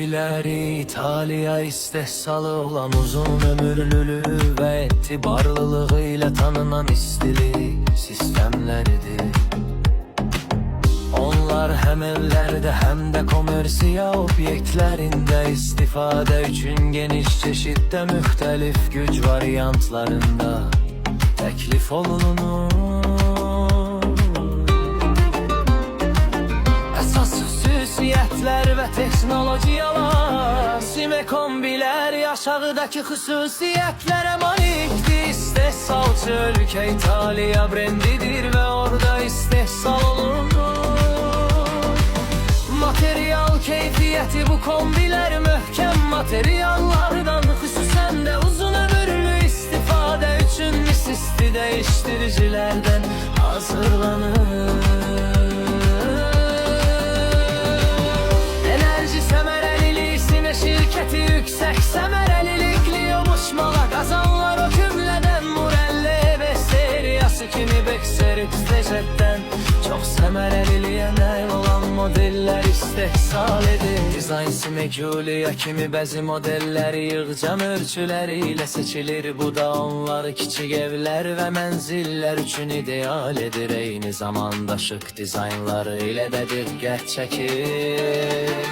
kombileri İtalya istehsalı olan uzun ömürlülüğü ve etibarlılığıyla tanınan istili sistemleridir. Onlar hem evlerde hem de komersiya obyektlerinde istifade için geniş çeşitte mühtelif güç varyantlarında teklif olunur. Əsas xüsusiyyətlər və texnologiyalar Sime kombilər aşağıdakı xüsusiyyətlərə malikdir. İstehsalçı ölkə İtalya brendidir və orada istehsal olunur. Material keyfiyyəti bu kombilər möhkəm materiallardan, xüsusən də uzun ömürlü istifadə üçün misisli dəyişdiricilərdən hazırlanır. Enerji səmərəliliyi Sime şirkəti yüksək səmərəlilikli yovuşmağa qazanlar o cümlədən Murelle və seriyası kimi Bexer XZ-dən çox səmərəliliyə nəil olan modellər istehsal edir. Dizayn Sime Giulia kimi bəzi modelləri yığcam ölçüləri ilə seçilir. Bu da onları kiçik evlər və mənzillər üçün ideal edir. Eyni zamanda şık dizaynları ilə də diqqət çəkir.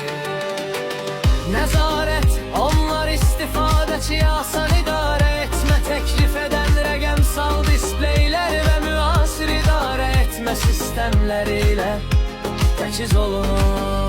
Nəzarət, onlar istifadəçi asan idarə etmə təklif edən rəqəmsal displeylər və müasir idarə etmə sistemləri ilə təchiz olunur.